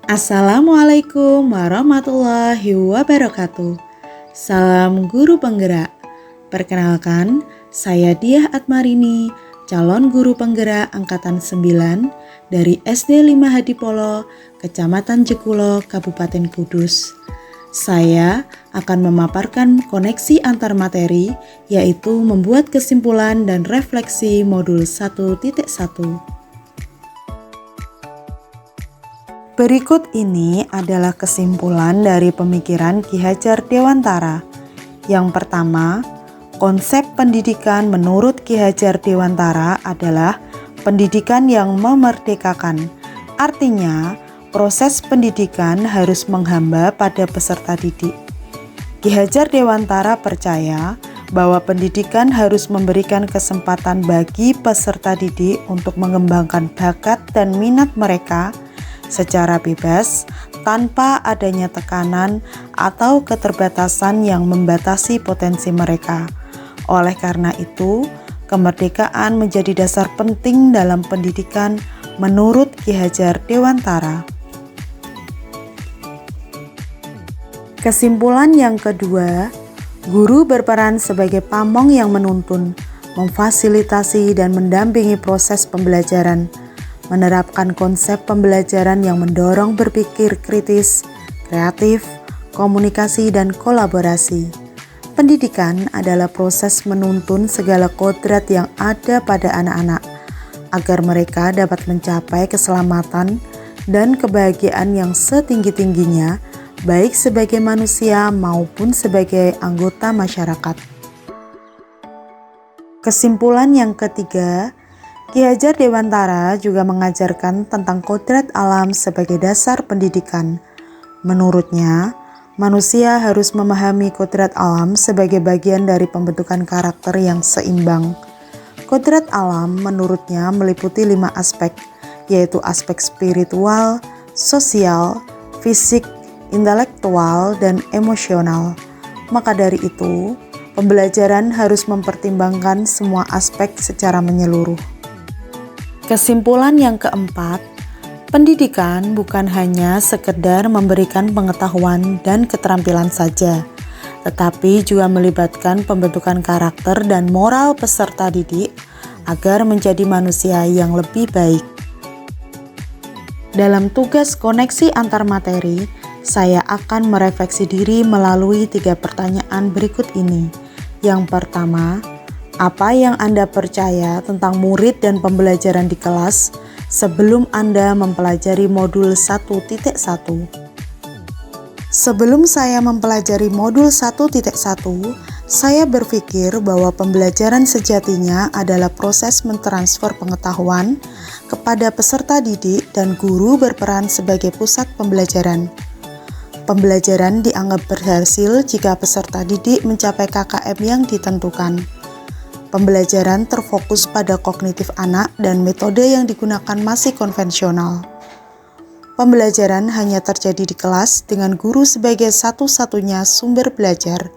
Assalamualaikum warahmatullahi wabarakatuh. Salam guru penggerak. Perkenalkan, saya Diah Atmarini, calon guru penggerak angkatan 9 dari SD 5 Hadipolo, Kecamatan Jekulo, Kabupaten Kudus. Saya akan memaparkan koneksi antar materi, yaitu membuat kesimpulan dan refleksi modul 1.1. Berikut ini adalah kesimpulan dari pemikiran Ki Hajar Dewantara. Yang pertama, konsep pendidikan menurut Ki Hajar Dewantara adalah pendidikan yang memerdekakan. Artinya, proses pendidikan harus menghamba pada peserta didik. Ki Hajar Dewantara percaya bahwa pendidikan harus memberikan kesempatan bagi peserta didik untuk mengembangkan bakat dan minat mereka secara bebas tanpa adanya tekanan atau keterbatasan yang membatasi potensi mereka. Oleh karena itu, kemerdekaan menjadi dasar penting dalam pendidikan menurut Ki Hajar Dewantara. Kesimpulan yang kedua, guru berperan sebagai pamong yang menuntun, memfasilitasi dan mendampingi proses pembelajaran, menerapkan konsep pembelajaran yang mendorong berpikir kritis, kreatif, komunikasi, dan kolaborasi. Pendidikan adalah proses menuntun segala kodrat yang ada pada anak-anak, agar mereka dapat mencapai keselamatan dan kebahagiaan yang setinggi-tingginya, baik sebagai manusia maupun sebagai anggota masyarakat. Kesimpulan yang ketiga, Ki Hajar Dewantara juga mengajarkan tentang kodrat alam sebagai dasar pendidikan. Menurutnya, manusia harus memahami kodrat alam sebagai bagian dari pembentukan karakter yang seimbang. Kodrat alam menurutnya meliputi 5 aspek, yaitu aspek spiritual, sosial, fisik, intelektual, dan emosional. Maka dari itu, pembelajaran harus mempertimbangkan semua aspek secara menyeluruh. Kesimpulan yang keempat, pendidikan bukan hanya sekedar memberikan pengetahuan dan keterampilan saja, tetapi juga melibatkan pembentukan karakter dan moral peserta didik agar menjadi manusia yang lebih baik. Dalam tugas koneksi antar materi, saya akan merefleksi diri melalui 3 pertanyaan berikut ini. Yang pertama, apa yang Anda percaya tentang murid dan pembelajaran di kelas sebelum Anda mempelajari modul 1.1? Sebelum saya mempelajari modul 1.1, saya berpikir bahwa pembelajaran sejatinya adalah proses mentransfer pengetahuan kepada peserta didik dan guru berperan sebagai pusat pembelajaran. Pembelajaran dianggap berhasil jika peserta didik mencapai KKM yang ditentukan. Pembelajaran terfokus pada kognitif anak dan metode yang digunakan masih konvensional. Pembelajaran hanya terjadi di kelas dengan guru sebagai satu-satunya sumber belajar,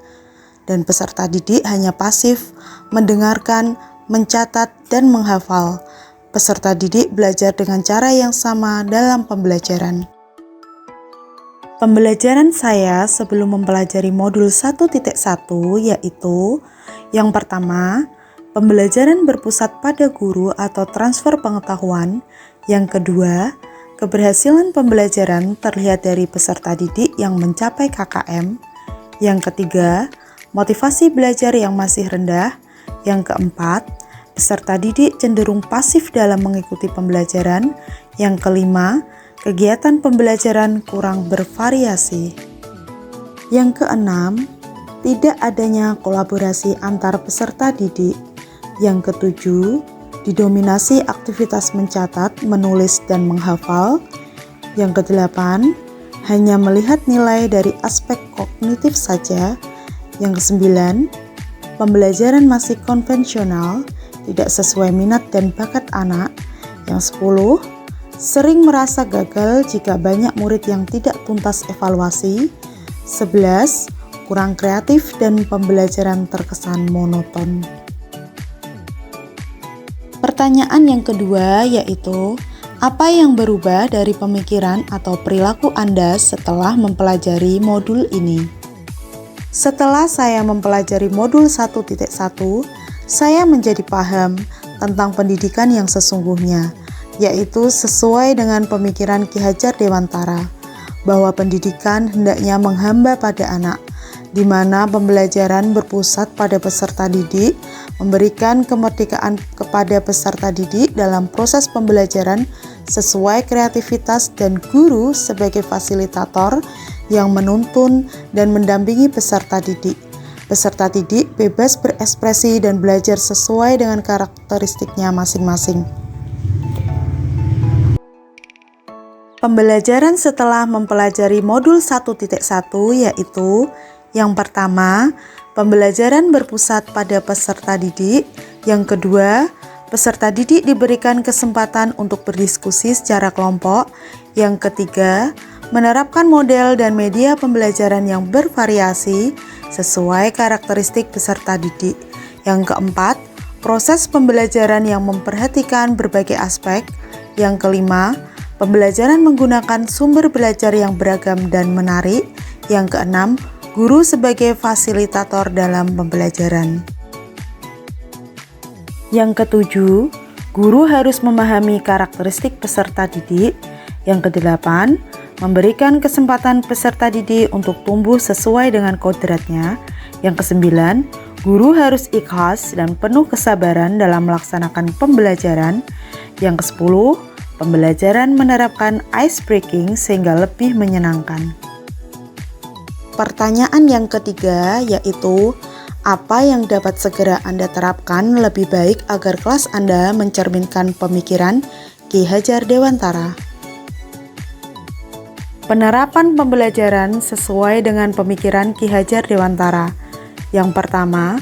dan peserta didik hanya pasif, mendengarkan, mencatat, dan menghafal. Peserta didik belajar dengan cara yang sama dalam pembelajaran. Pembelajaran saya sebelum mempelajari modul 1.1 yaitu yang pertama, pembelajaran berpusat pada guru atau transfer pengetahuan. Yang kedua, keberhasilan pembelajaran terlihat dari peserta didik yang mencapai KKM. Yang ketiga, motivasi belajar yang masih rendah. Yang keempat, peserta didik cenderung pasif dalam mengikuti pembelajaran. Yang kelima, kegiatan pembelajaran kurang bervariasi. Yang keenam, tidak adanya kolaborasi antar peserta didik. Yang ketujuh, didominasi aktivitas mencatat, menulis, dan menghafal. Yang kedelapan, hanya melihat nilai dari aspek kognitif saja. Yang kesembilan, pembelajaran masih konvensional, tidak sesuai minat dan bakat anak. Yang 10, sering merasa gagal jika banyak murid yang tidak tuntas evaluasi. 11, kurang kreatif dan pembelajaran terkesan monoton. Pertanyaan yang kedua yaitu, Apa yang berubah dari pemikiran atau perilaku Anda setelah mempelajari modul ini? Setelah saya mempelajari modul 1.1, saya menjadi paham tentang pendidikan yang sesungguhnya, yaitu sesuai dengan pemikiran Ki Hajar Dewantara, bahwa pendidikan hendaknya menghamba pada anak, di mana pembelajaran berpusat pada peserta didik, memberikan kemerdekaan kepada peserta didik dalam proses pembelajaran sesuai kreativitas, dan guru sebagai fasilitator yang menuntun dan mendampingi peserta didik. Peserta didik bebas berekspresi dan belajar sesuai dengan karakteristiknya masing-masing. Pembelajaran setelah mempelajari modul 1.1 yaitu yang pertama, pembelajaran berpusat pada peserta didik. Yang kedua, peserta didik diberikan kesempatan untuk berdiskusi secara kelompok. Yang ketiga, menerapkan model dan media pembelajaran yang bervariasi sesuai karakteristik peserta didik. Yang keempat, proses pembelajaran yang memperhatikan berbagai aspek. Yang kelima, pembelajaran menggunakan sumber belajar yang beragam dan menarik. Yang keenam, guru sebagai fasilitator dalam pembelajaran. Yang ketujuh, guru harus memahami karakteristik peserta didik. Yang kedelapan, memberikan kesempatan peserta didik untuk tumbuh sesuai dengan kodratnya. Yang kesembilan, guru harus ikhlas dan penuh kesabaran dalam melaksanakan pembelajaran. Yang kesepuluh, pembelajaran menerapkan ice breaking sehingga lebih menyenangkan. Pertanyaan yang ketiga yaitu, apa yang dapat segera Anda terapkan lebih baik agar kelas Anda mencerminkan pemikiran Ki Hajar Dewantara? Penerapan pembelajaran sesuai dengan pemikiran Ki Hajar Dewantara. Yang pertama,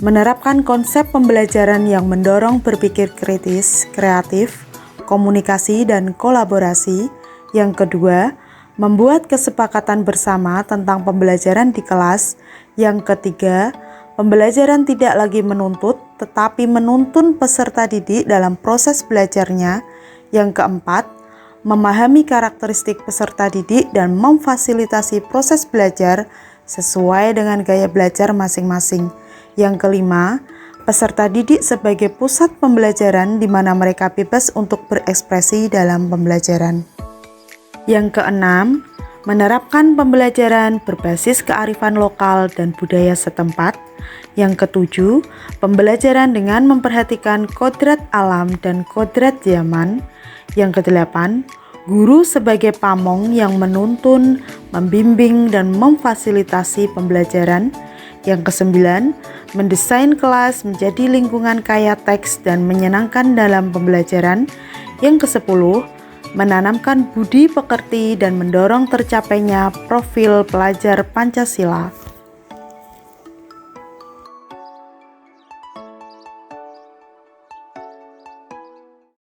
menerapkan konsep pembelajaran yang mendorong berpikir kritis, kreatif, komunikasi, dan kolaborasi. Yang kedua, membuat kesepakatan bersama tentang pembelajaran di kelas. Yang ketiga, pembelajaran tidak lagi menuntut, tetapi menuntun peserta didik dalam proses belajarnya. Yang keempat, memahami karakteristik peserta didik dan memfasilitasi proses belajar sesuai dengan gaya belajar masing-masing. Yang kelima, peserta didik sebagai pusat pembelajaran di mana mereka bebas untuk berekspresi dalam pembelajaran. Yang keenam, menerapkan pembelajaran berbasis kearifan lokal dan budaya setempat. Yang ketujuh, pembelajaran dengan memperhatikan kodrat alam dan kodrat zaman. Yang kedelapan, guru sebagai pamong yang menuntun, membimbing, dan memfasilitasi pembelajaran. Yang kesembilan, mendesain kelas menjadi lingkungan kaya teks dan menyenangkan dalam pembelajaran. Yang kesepuluh, menanamkan budi pekerti dan mendorong tercapainya profil pelajar Pancasila.